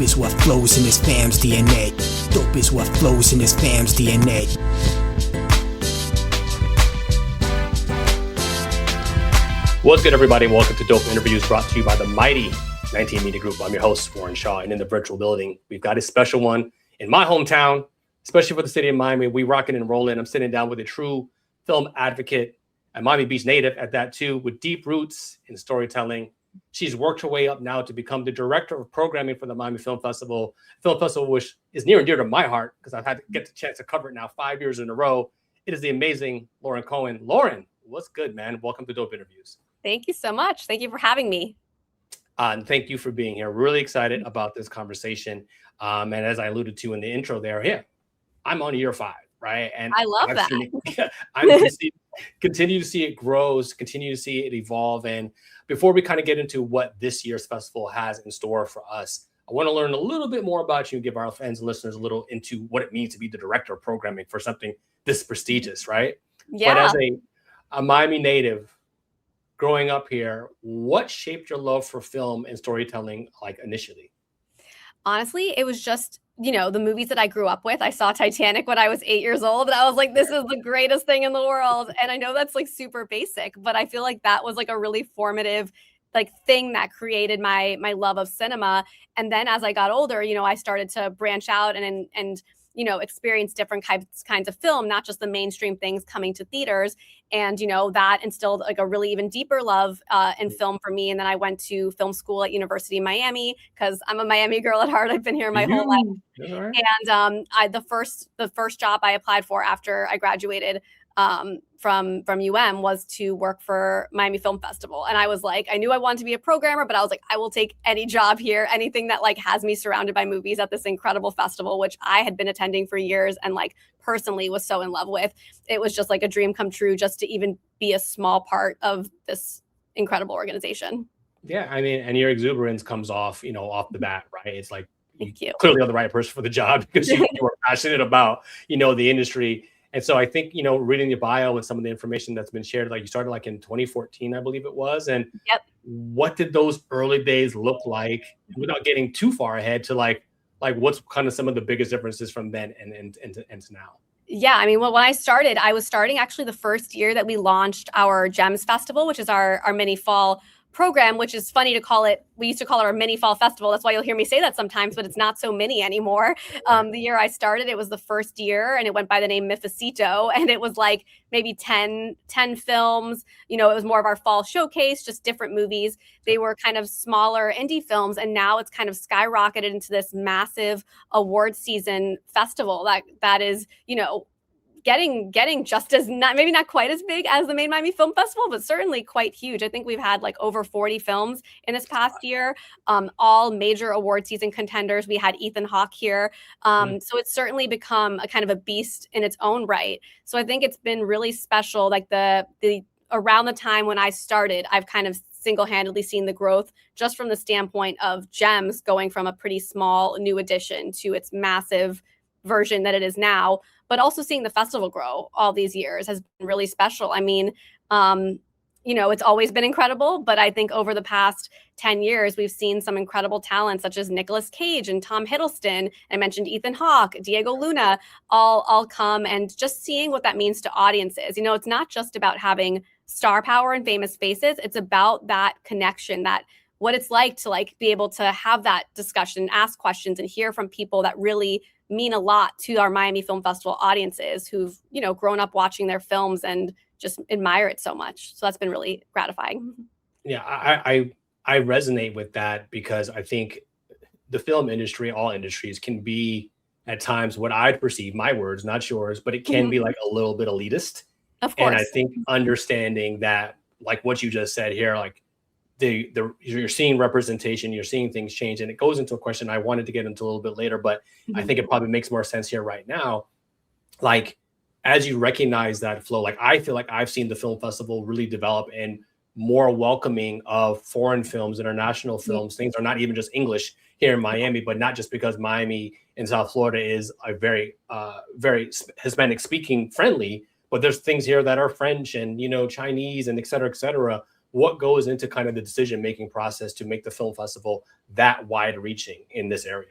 is what flows in this fam's DNA. Dope is what flows in this fam's DNA. What's good, everybody? Welcome to Dope Interviews, brought to you by the mighty 19 Media Group. I'm your host, Warren Shaw, and in the virtual building, we've got a special one in my hometown, especially for the city of Miami. We rocking and rolling. I'm sitting down with a true film advocate, a Miami Beach native at that too, with deep roots in storytelling. She's worked her way up now to become the director of programming for the Miami Film Festival, which is near and dear to my heart because I've had to get the chance to cover it now 5 years in a row. It is the amazing Lauren Cohen. Lauren, what's good, man? Welcome to Dope Interviews. Thank you so much. Thank you for having me. And thank you for being here. Really excited about this conversation. And as I alluded to in the intro there, I'm on year 5, right? And I love that. I continue to see it grows, continue to see it evolve. And before we kind of get into what this year's festival has in store for us, I want to learn a little bit more about you and give our fans and listeners a little into what it means to be the director of programming for something this prestigious, right? Yeah. But as a Miami native, growing up here, what shaped your love for film and storytelling like initially? Honestly, it was just, the movies that I grew up with. I saw Titanic when I was 8 years old, and I was like, this is the greatest thing in the world. And I know that's like super basic, but I feel like that was like a really formative thing that created my love of cinema. And then as I got older, I started to branch out and experience different kinds of film, not just the mainstream things coming to theaters. And, that instilled like a really even deeper love in film for me. And then I went to film school at University of Miami because I'm a Miami girl at heart. I've been here my whole life. Right. And the first job I applied for after I graduated from UM was to work for Miami Film Festival. And I was like, I knew I wanted to be a programmer, but I was like, I will take any job here, anything that has me surrounded by movies at this incredible festival, which I had been attending for years and personally was so in love with. It was just like a dream come true just to even be a small part of this incredible organization. Yeah, I mean, and your exuberance comes off, off the bat, right? It's like, thank you. Clearly are the right person for the job because you are passionate about, the industry. And so I think, reading your bio and some of the information that's been shared, you started in 2014, I believe it was. And yep. What did those early days look like without getting too far ahead to what's kind of some of the biggest differences from then and to now? Yeah, I mean, when I started, I was starting actually the first year that we launched our GEMS Festival, which is our mini fall program, which is funny to call it. We used to call it our mini fall festival. That's why you'll hear me say that sometimes, but it's not so mini anymore. The year I started, it was the first year and it went by the name Mifacito. And it was maybe 10 films. It was more of our fall showcase, just different movies. They were kind of smaller indie films. And now it's kind of skyrocketed into this massive award season festival that is, getting just as maybe not quite as big as the main Miami Film Festival, but certainly quite huge. I think we've had over 40 films in this past year, all major award season contenders. We had Ethan Hawke here. So it's certainly become a kind of a beast in its own right. So I think it's been really special. The around the time when I started, I've kind of single-handedly seen the growth just from the standpoint of GEMS going from a pretty small new edition to its massive version that it is now, but also seeing the festival grow all these years has been really special. I mean, it's always been incredible, but I think over the past 10 years, we've seen some incredible talent such as Nicolas Cage and Tom Hiddleston. I mentioned Ethan Hawke, Diego Luna, all come, and just seeing what that means to audiences. It's not just about having star power and famous faces. It's about that connection, that what it's like to be able to have that discussion, ask questions, and hear from people that really mean a lot to our Miami Film Festival audiences who've, grown up watching their films and just admire it so much. So that's been really gratifying. Yeah, I resonate with that because I think the film industry, all industries, can be at times what I'd perceive, my words, not yours, but it can be a little bit elitist. Of course. And I think understanding that, what you just said here, you're seeing representation, you're seeing things change, and it goes into a question I wanted to get into a little bit later, but I think it probably makes more sense here right now. As you recognize that flow, I feel like I've seen the film festival really develop and more welcoming of foreign films, international films. Things are not even just English here in Miami, but not just because Miami in South Florida is a very Hispanic speaking friendly, but there's things here that are French and, Chinese and et cetera, what goes into kind of the decision-making process to make the film festival that wide-reaching in this area?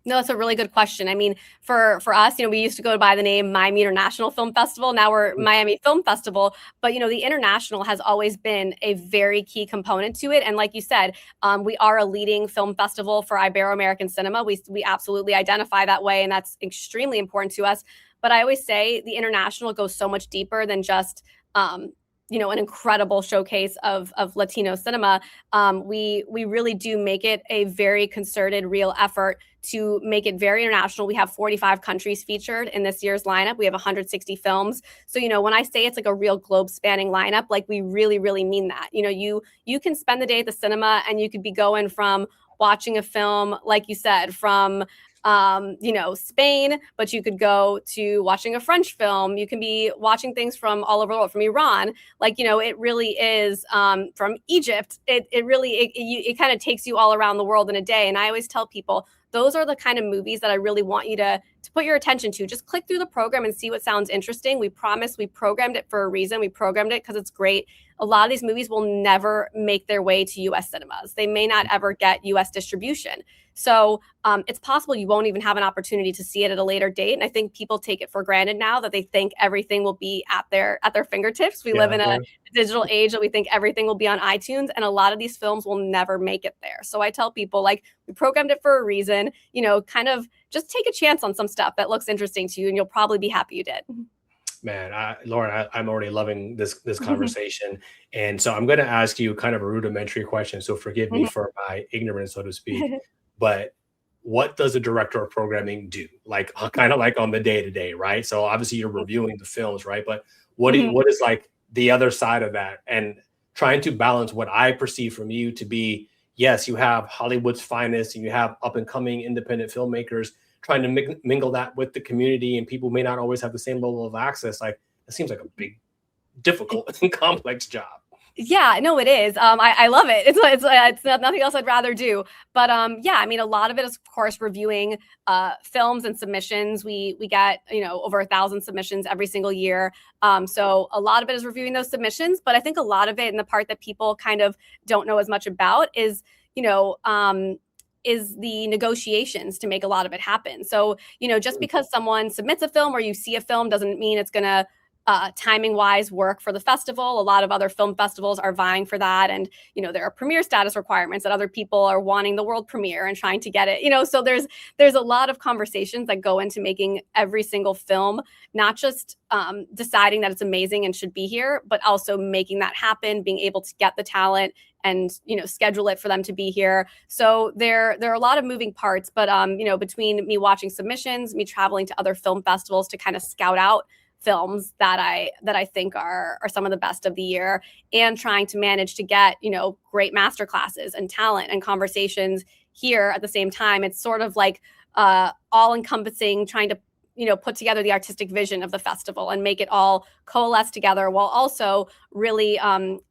No, that's a really good question. I mean, for us, we used to go by the name Miami International Film Festival. Now we're Miami Film Festival. But, the international has always been a very key component to it. And like you said, we are a leading film festival for Ibero-American cinema. We absolutely identify that way, and that's extremely important to us. But I always say the international goes so much deeper than just an incredible showcase of Latino cinema. We really do make it a very concerted, real effort to make it very international. We have 45 countries featured in this year's lineup. We have 160 films. So, when I say it's like a real globe spanning lineup, like we really, really mean that. You can spend the day at the cinema and you could be going from watching a film, like you said, from Spain, but you could go to watching a French film. You can be watching things from all over the world, from Iran. It really is from Egypt. It kind of takes you all around the world in a day. And I always tell people, those are the kind of movies that I really want you to put your attention to. Just click through the program and see what sounds interesting. We promise we programmed it for a reason. We programmed it because it's great. A lot of these movies will never make their way to US cinemas. They may not ever get US distribution. So it's possible you won't even have an opportunity to see it at a later date. And I think people take it for granted now that they think everything will be at their fingertips. We live in a digital age that we think everything will be on iTunes, and a lot of these films will never make it there. So I tell people, we programmed it for a reason, kind of just take a chance on some stuff that looks interesting to you, and you'll probably be happy you did. Man, Lauren, I'm already loving this conversation. And so I'm going to ask you kind of a rudimentary question. So forgive me for my ignorance, so to speak. But what does a director of programming do? Kind of like on the day-to-day, right? So obviously you're reviewing the films, right? But what is like the other side of that? And trying to balance what I perceive from you to be, yes, you have Hollywood's finest and you have up-and-coming independent filmmakers, trying to mingle that with the community, and people may not always have the same level of access. It seems like a big, difficult and complex job. Yeah, no, it is. I love it. It's nothing else I'd rather do. But a lot of it is, of course, reviewing films and submissions. We get over 1,000 submissions every single year. So a lot of it is reviewing those submissions. But I think a lot of it, and the part that people kind of don't know as much about, is the negotiations to make a lot of it happen. So just because someone submits a film or you see a film doesn't mean it's gonna timing wise work for the festival. A lot of other film festivals are vying for that. And, there are premiere status requirements that other people are wanting the world premiere and trying to get it, so there's a lot of conversations that go into making every single film, not just deciding that it's amazing and should be here, but also making that happen, being able to get the talent and, schedule it for them to be here. So there are a lot of moving parts, but, between me watching submissions, me traveling to other film festivals to kind of scout out films that I think are some of the best of the year, and trying to manage to get, great master classes and talent and conversations here at the same time. It's sort of like all encompassing, trying to, put together the artistic vision of the festival and make it all coalesce together, while also really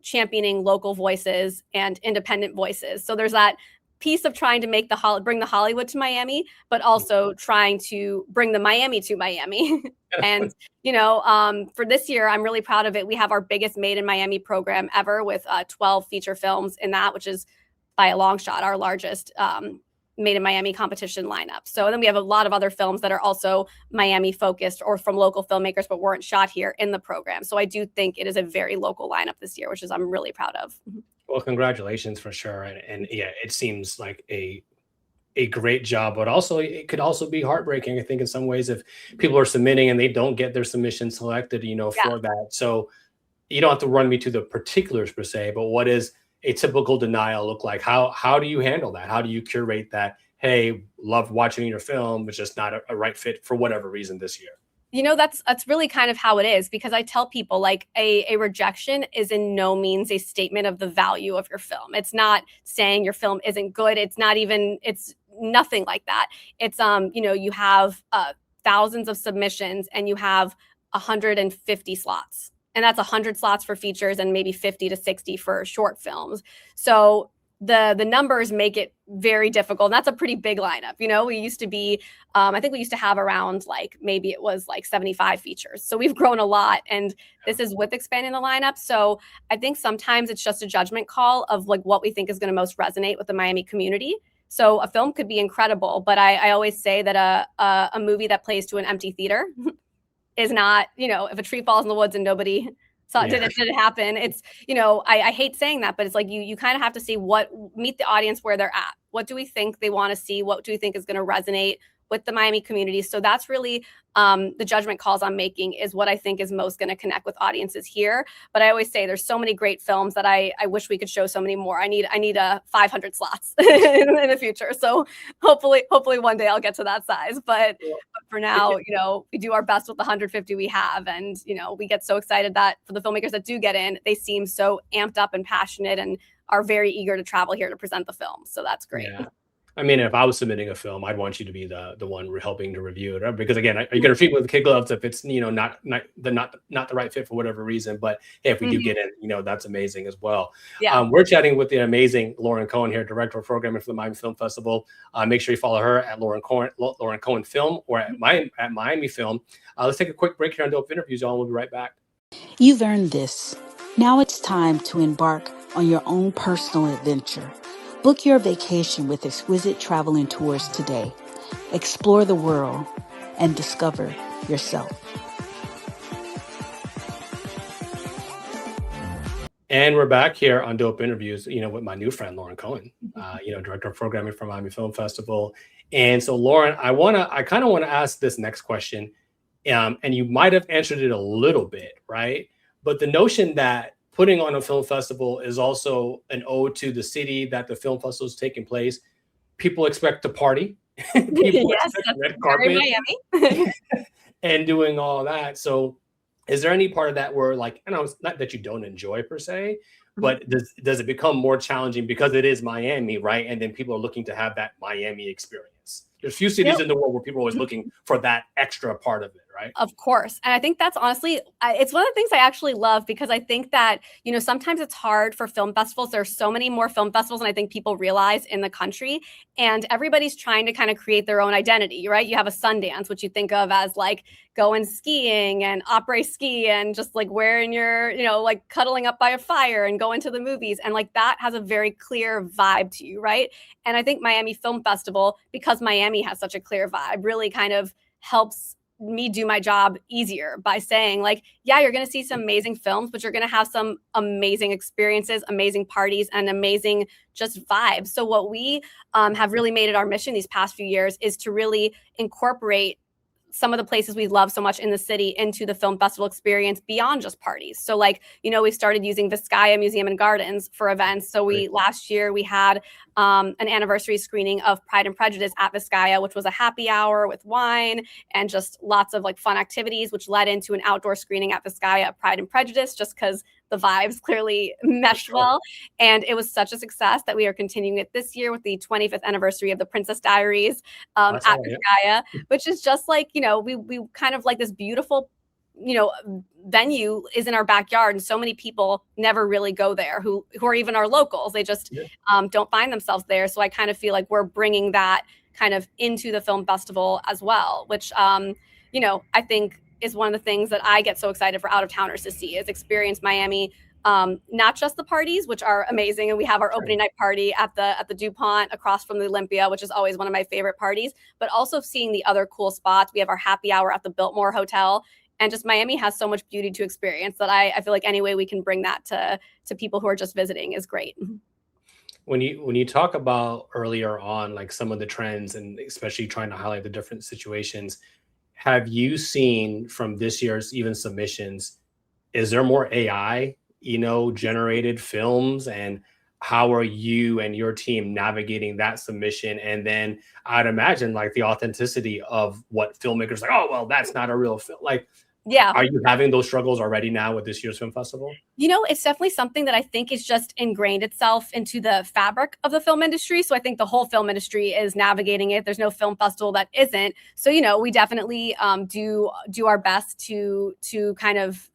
championing local voices and independent voices. So there's that piece of trying to bring the Hollywood to Miami, but also trying to bring the Miami to Miami. And, for this year, I'm really proud of it. We have our biggest Made in Miami program ever, with 12 feature films in that, which is by a long shot our largest Made in Miami competition lineup. So then we have a lot of other films that are also Miami focused or from local filmmakers, but weren't shot here in the program. So I do think it is a very local lineup this year, which I'm really proud of. Well, congratulations for sure. And yeah, it seems like a great job, but also it could also be heartbreaking, I think, in some ways, if people are submitting and they don't get their submission selected, for that. So you don't have to run me to the particulars per se, but what is a typical denial look like? How do you handle that? How do you curate that? Hey, loved watching your film, but just not a right fit for whatever reason this year. That's really kind of how it is, because I tell people, a rejection is in no means a statement of the value of your film. It's not saying your film isn't good. It's nothing like that. It's, you have thousands of submissions and you have 150 slots, and that's 100 slots for features and maybe 50 to 60 for short films. So the numbers make it very difficult. And that's a pretty big lineup. We used to be, I think we used to have around maybe it was 75 features. So we've grown a lot, and this is with expanding the lineup. So I think sometimes it's just a judgment call of what we think is going to most resonate with the Miami community. So a film could be incredible, but I always say that a movie that plays to an empty theater is not, if a tree falls in the woods and nobody did it happen? It's, I hate saying that, but it's you kind of have to see meet the audience where they're at. What do we think they want to see? What do we think is going to resonate with the Miami community? So that's really the judgment calls I'm making is what I think is most going to connect with audiences here. But I always say there's so many great films that I wish we could show so many more. I need 500 slots in the future. So hopefully one day I'll get to that size. But for now, we do our best with the 150 we have. And, we get so excited that for the filmmakers that do get in, they seem so amped up and passionate and are very eager to travel here to present the film. So that's great. Yeah. I mean, if I was submitting a film, I'd want you to be the one helping to review it, because again, are you going to treat with kid gloves if it's not the right fit for whatever reason? But hey, if we do get in, that's amazing as well. Yeah. We're chatting with the amazing Lauren Cohen here, director of programming for the Miami Film Festival. Make sure you follow her at Lauren Cohen Film, or at Miami Film. Let's take a quick break here on Dope Interviews, y'all. We'll be right back. You've earned this. Now it's time to embark on your own personal adventure. Book your vacation with exquisite travel and tours today. Explore the world and discover yourself. And we're back here on Dope Interviews, with my new friend, Lauren Cohen, director of programming for Miami Film Festival. And so, Lauren, I kind of want to ask this next question. And you might have answered it a little bit, right? But the notion that putting on a film festival is also an ode to the city that the film festival is taking place. People expect to party. People expect red carpet Miami. and doing all that. So is there any part of that where it's not that you don't enjoy per se, but does it become more challenging because it is Miami, right? And then people are looking to have that Miami experience. There's few cities in the world where people are always looking for that extra part of it, right? Of course. And I think that's honestly, it's one of the things I actually love, because I think that, sometimes it's hard for film festivals. There's so many more film festivals than I think people realize in the country. And everybody's trying to kind of create their own identity, right? You have a Sundance, which you think of as going skiing and après ski and just wearing your, cuddling up by a fire and going to the movies. And that has a very clear vibe to you, right? And I think Miami Film Festival, because Miami has such a clear vibe, really kind of helps me do my job easier by saying you're going to see some amazing films, but you're going to have some amazing experiences, amazing parties, and amazing just vibes. So what we have really made it our mission these past few years is to really incorporate some of the places we love so much in the city into the film festival experience beyond just parties. So we started using Vizcaya Museum and Gardens for events. So last year we had an anniversary screening of Pride and Prejudice at Vizcaya, which was a happy hour with wine and just lots of fun activities, which led into an outdoor screening at Vizcaya of Pride and Prejudice, just because the vibes clearly meshed well. And it was such a success that we are continuing it this year with the 25th anniversary of the Princess Diaries at Vizcaya, which is just we kind of this beautiful, venue is in our backyard. And so many people never really go there who are even our locals. They just don't find themselves there. So I kind of feel we're bringing that kind of into the film festival as well, which, I think is one of the things that I get so excited for out-of-towners to see, is experience Miami, not just the parties, which are amazing. And we have our opening night party at the DuPont across from the Olympia, which is always one of my favorite parties, but also seeing the other cool spots. We have our happy hour at the Biltmore Hotel, and just Miami has so much beauty to experience that I feel any way we can bring that to people who are just visiting is great. When you talk about earlier on, some of the trends, and especially trying to highlight the different situations, have you seen from this year's even submissions, is there more AI, generated films, and how are you and your team navigating that submission? And then I'd imagine the authenticity of what filmmakers oh, well, that's not a real film. Are you having those struggles already now with this year's film festival? It's definitely something that I think is just ingrained itself into the fabric of the film industry. So I think the whole film industry is navigating it. There's no film festival that isn't. So, we definitely do our best to kind of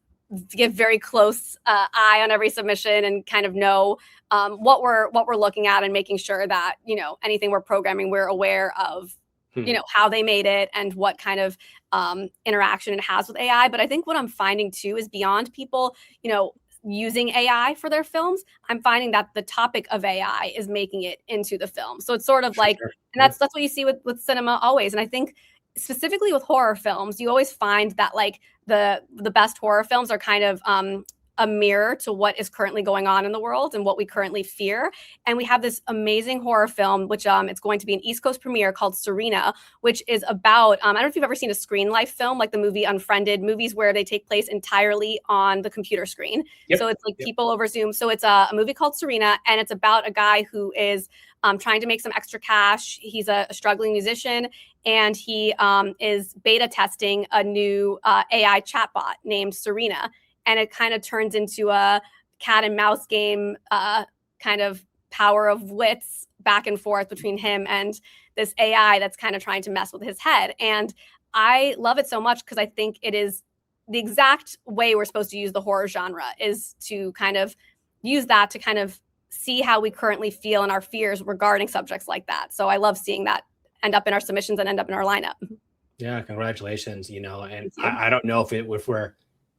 give very close eye on every submission and kind of know what we're looking at and making sure that, anything we're programming, we're aware of, how they made it and what kind of interaction it has with AI. But I think what I'm finding too is beyond people, using AI for their films, I'm finding that the topic of AI is making it into the film. So it's sort of and that's what you see with cinema always. And I think specifically with horror films, you always find that like the best horror films are kind of a mirror to what is currently going on in the world and what we currently fear. And we have this amazing horror film, which it's going to be an East Coast premiere called Serena, which is about, I don't know if you've ever seen a screen life film, like the movie Unfriended, movies where they take place entirely on the computer screen. Yep. So it's like people over Zoom. So it's a movie called Serena, and it's about a guy who is trying to make some extra cash. He's a struggling musician, and he is beta testing a new AI chatbot named Serena. And it kind of turns into a cat and mouse game, kind of power of wits back and forth between him and this AI that's kind of trying to mess with his head. And I love it so much because I think it is the exact way we're supposed to use the horror genre, is to kind of use that to kind of see how we currently feel and our fears regarding subjects like that. So I love seeing that end up in our submissions and end up in our lineup. Yeah, congratulations. And I don't know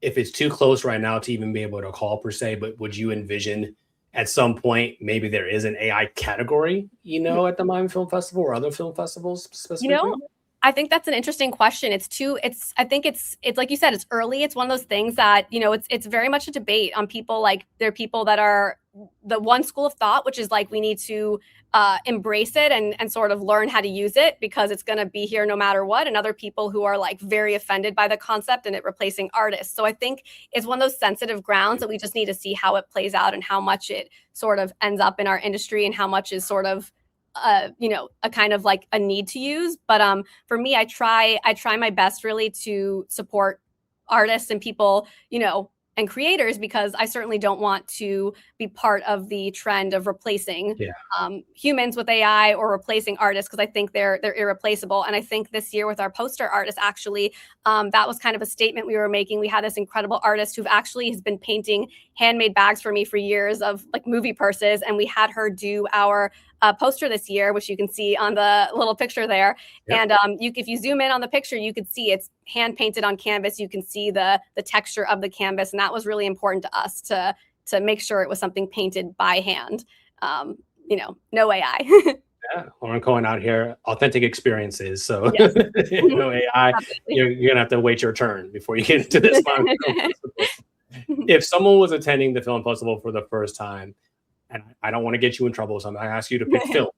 if it's too close right now to even be able to call per se, but would you envision at some point maybe there is an AI category, at the Miami Film Festival or other film festivals specifically? I think that's an interesting question. I think it's like you said, it's early. It's one of those things that, it's very much a debate on people. Like there are people that are the one school of thought, which is like, we need to embrace it and sort of learn how to use it because it's going to be here no matter what. And other people who are like very offended by the concept and it replacing artists. So I think it's one of those sensitive grounds that we just need to see how it plays out and how much it sort of ends up in our industry and how much is sort of a kind of like a need to use. But for me, I try my best really to support artists and people, and creators, because I certainly don't want to be part of the trend of replacing humans with AI or replacing artists, because I think they're irreplaceable. And I think this year with our poster artist, actually, that was kind of a statement we were making. We had this incredible artist who actually has been painting handmade bags for me for years of like movie purses. And we had her do our poster this year, which you can see on the little picture there. Yep. And if you zoom in on the picture, you could see it's hand painted on canvas. You can see the texture of the canvas. And that was really important to us to make sure it was something painted by hand. No AI. Yeah, Lauren Cohen out here, authentic experiences. So yes. No AI, you're gonna have to wait your turn before you get into this one. If someone was attending the film festival for the first time, and I don't want to get you in trouble, so I'm going to ask you to pick films,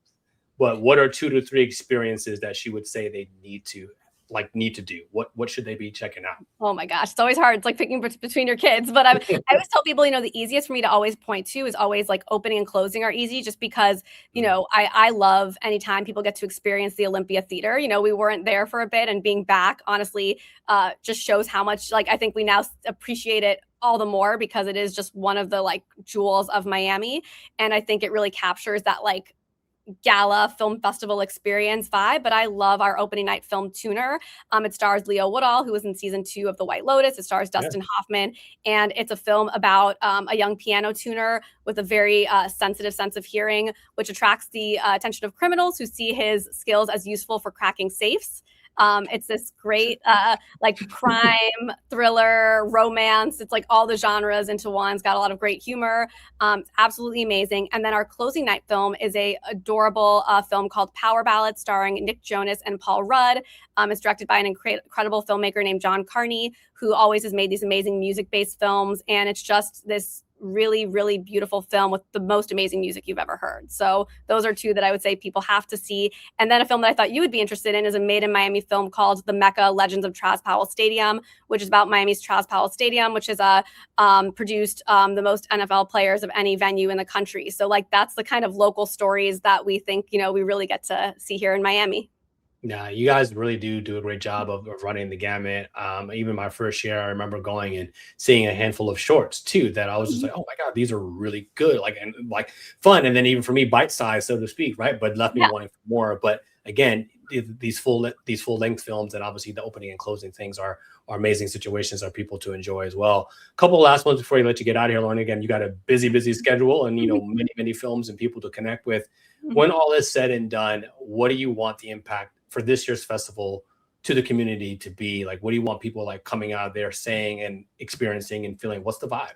but what are 2 to 3 experiences that she would say they need to do? What should they be checking out? Oh my gosh, it's always hard. It's like picking between your kids. But I always tell people, the easiest for me to always point to is always like opening and closing are easy, just because, I love anytime people get to experience the Olympia Theater. We weren't there for a bit, and being back, honestly, just shows how much, I think we now appreciate it all the more, because it is just one of the jewels of Miami. And I think it really captures that gala film festival experience vibe. But I love our opening night film Tuner. It stars Leo Woodall, who was in season 2 of The White Lotus. It stars Dustin Hoffman, and it's a film about a young piano tuner with a very sensitive sense of hearing, which attracts the attention of criminals who see his skills as useful for cracking safes. It's this great crime, thriller, romance. It's like all the genres into one. It's got a lot of great humor. Absolutely amazing. And then our closing night film is a adorable film called Power Ballad, starring Nick Jonas and Paul Rudd. It's directed by an incredible filmmaker named John Carney, who always has made these amazing music-based films. And it's just this really, really beautiful film with the most amazing music you've ever heard. So those are 2 that I would say people have to see. And then a film that I thought you would be interested in is a made in Miami film called The Mecca Legends of Traz Powell Stadium, which is about Miami's Traz Powell Stadium, which is produced the most NFL players of any venue in the country. So that's the kind of local stories that we think, we really get to see here in Miami. Yeah, you guys really do a great job of running the gamut. Even my first year, I remember going and seeing a handful of shorts too, that I was just like, oh my God, these are really good, and fun. And then even for me, bite size, so to speak, right? But left me wanting more. But again, these full length films, and obviously the opening and closing things are amazing situations for people to enjoy as well. A couple last ones before you let you get out of here, Lauren. Again, you got a busy schedule, and many films and people to connect with. When all is said and done, what do you want the impact for this year's festival to the community to be? Like, what do you want people like coming out there saying and experiencing and feeling? What's the vibe?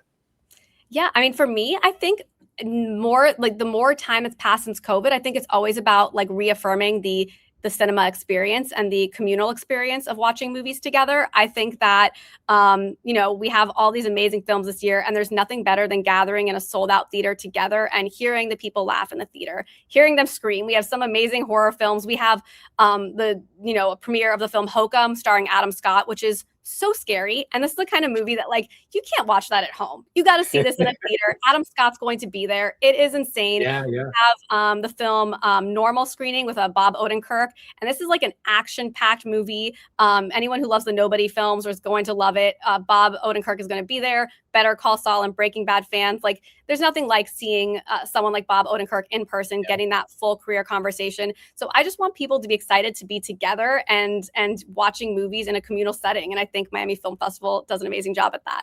Yeah, I mean, for me, I think more like the more time has passed since COVID, I think it's always about like reaffirming the cinema experience and the communal experience of watching movies together. I think that, we have all these amazing films this year, and there's nothing better than gathering in a sold out theater together and hearing the people laugh in the theater, hearing them scream. We have some amazing horror films. We have a premiere of the film Hokum starring Adam Scott, which is so scary. And this is the kind of movie that like, you can't watch that at home. You got to see this in a theater. Adam Scott's going to be there. It is insane. Yeah. We have the film Normal screening with Bob Odenkirk. And this is like an action-packed movie. Anyone who loves the Nobody films is going to love it. Bob Odenkirk is going to be there. Better Call Saul and Breaking Bad fans. Like, there's nothing like seeing someone like Bob Odenkirk in person, getting that full career conversation. So I just want people to be excited to be together and watching movies in a communal setting. And I think Miami Film Festival does an amazing job at that.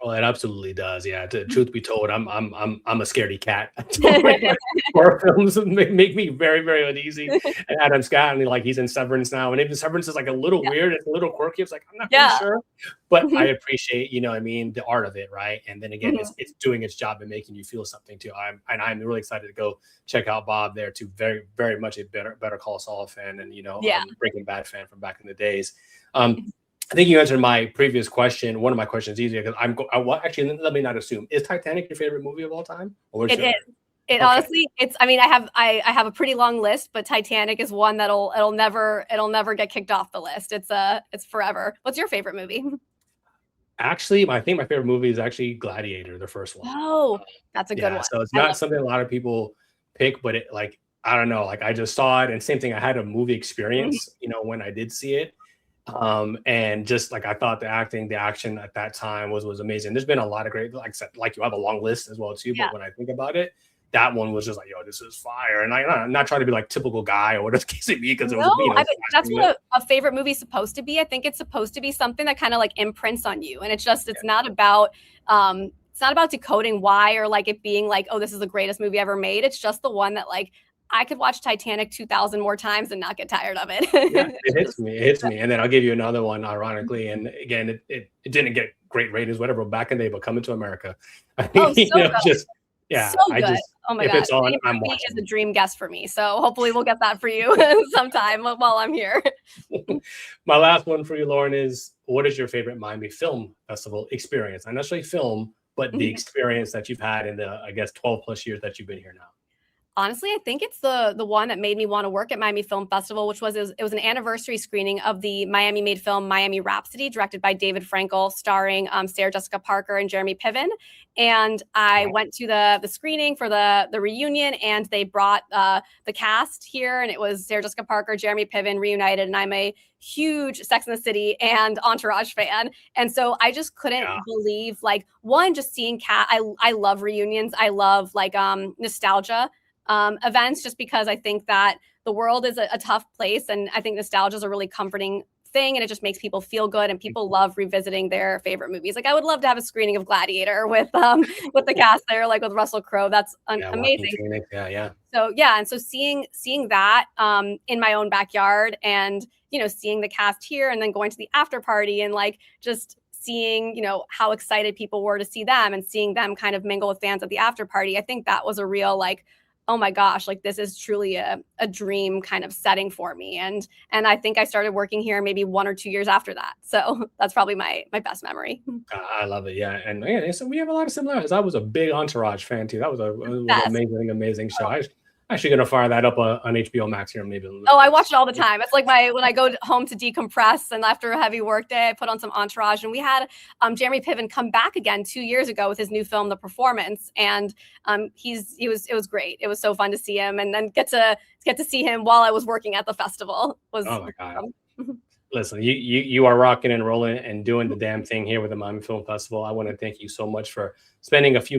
Well, it absolutely does. Yeah. Truth be told, I'm a scaredy cat. Horror films make me very, very uneasy. And Adam Scott, and he's in Severance now, and even Severance is like a little weird. It's a little quirky. It's like, I'm not really sure, but I appreciate, the art of it, right? And then again, it's doing its job and making you feel something too. I'm really excited to go check out Bob there too. Very, very much a Better Call Saul fan, and Breaking Bad fan from back in the days. I think you answered my previous question. One of my questions easier because actually, let me not assume. Is Titanic your favorite movie of all time? It is. Honestly, it's. I mean, I have a pretty long list, but Titanic is one it'll never get kicked off the list. It's forever. What's your favorite movie? Actually, I think my favorite movie is actually Gladiator, the first one. Oh, that's a good one. So it's not something a lot of people pick, but it I don't know. I just saw it, and same thing. I had a movie experience, when I did see it. And just I thought the action at that time was amazing. There's been a lot of great, you have a long list as well too. But when I think about it, that one was just yo, this is fire. And I'm not trying to be typical guy or whatever the case may be, because that's what a favorite movie is supposed to be. I think it's supposed to be something that kind of imprints on you, and it's not about decoding why or it being oh, this is the greatest movie ever made. It's just the one that I could watch Titanic 2,000 more times and not get tired of it. It hits me. And then I'll give you another one, ironically. And again, it didn't get great ratings, whatever, back in the day, but Coming to America. Oh, so good. I just, oh my if God. it's on, I'm watching. Is a dream guest for me. So hopefully we'll get that for you sometime while I'm here. My last one for you, Lauren, is what is your favorite Miami Film Festival experience? Not necessarily film, but the experience that you've had in the, 12 plus years that you've been here now. Honestly, I think it's the one that made me want to work at Miami Film Festival, which was it was an anniversary screening of the Miami-made film Miami Rhapsody, directed by David Frankel, starring Sarah Jessica Parker and Jeremy Piven. And I went to the screening for the reunion, and they brought the cast here, and it was Sarah Jessica Parker, Jeremy Piven reunited, and I'm a huge Sex and the City and Entourage fan. And so I just couldn't believe, one, just seeing I love reunions. I love nostalgia events, just because I think that the world is a tough place, and I think nostalgia is a really comforting thing, and it just makes people feel good, and people love revisiting their favorite movies. I would love to have a screening of Gladiator with the cast there, with Russell Crowe. That's amazing. So seeing that in my own backyard, and seeing the cast here, and then going to the after party, and just seeing how excited people were to see them, and seeing them kind of mingle with fans at the after party. I think that was a real oh my gosh, this is truly a dream kind of setting for me. And I think I started working here maybe 1 or 2 years after that. So that's probably my best memory. I love it. Yeah. And so we have a lot of similarities. I was a big Entourage fan too. That was an amazing show. I'm actually going to fire that up on HBO Max here maybe. I watch it all the time. It's when I go home to decompress, and after a heavy work day, I put on some Entourage. And we had Jeremy Piven come back again 2 years ago with his new film, The Performance, and it was great. It was so fun to see him, and then get to see him while I was working at the festival. Oh my God. Listen, you are rocking and rolling and doing the damn thing here with the Miami Film Festival. I want to thank you so much for spending a few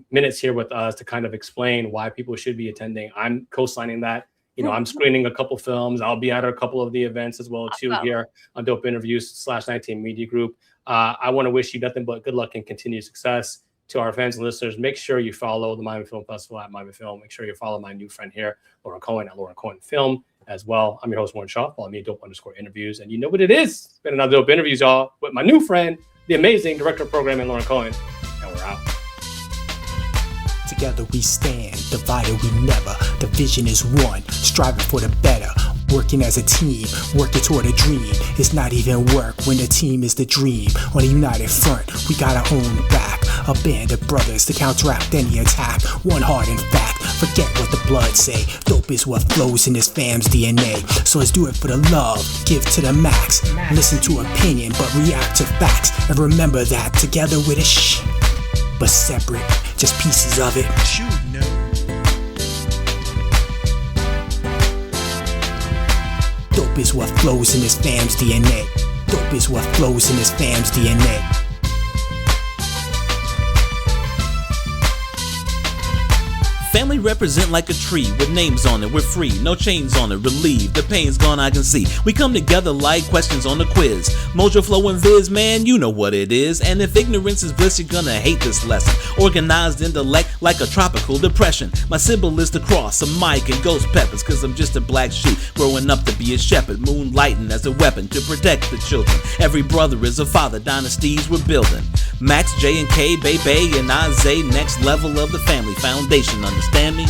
minutes here with us to kind of explain why people should be attending. I'm co-signing that. I'm screening a couple films. I'll be at a couple of the events as well too here on Dope Interviews /19 Media Group. I want to wish you nothing but good luck and continued success. To our fans and listeners, make sure you follow the Miami Film Festival at Miami Film. Make sure you follow my new friend here, Lauren Cohen at Lauren Cohen Film as well. I'm your host, Warren Shaw. Follow me at Dope_interviews. And you know what it is. It's been another Dope Interviews, y'all, with my new friend, the amazing director of programming, Lauren Cohen. And we're out. Together we stand, divided we never. The vision is one, striving for the better. Working as a team, working toward a dream. It's not even work when the team is the dream. On a united front, we got our own back. A band of brothers to counteract any attack. One heart in fact, forget what the blood say. Dope is what flows in this fam's DNA. So let's do it for the love, give to the max. Listen to opinion, but react to facts. And remember that together with a but separate, just pieces of it. Dope is what flows in this fam's DNA. Dope is what flows in this fam's DNA. Family represent like a tree with names on it. We're free, no chains on it. Relieved, the pain's gone, I can see. We come together like questions on the quiz. Mojo Flow and Viz, man, you know what it is. And if ignorance is bliss, you're gonna hate this lesson. Organized intellect like a tropical depression. My symbol is the cross, a mic and ghost peppers. Cause I'm just a black sheep growing up to be a shepherd. Moonlighting as a weapon to protect the children. Every brother is a father, dynasties we're building. Max, J and K, Bay, and Isaiah, next level of the family foundation. Understand me?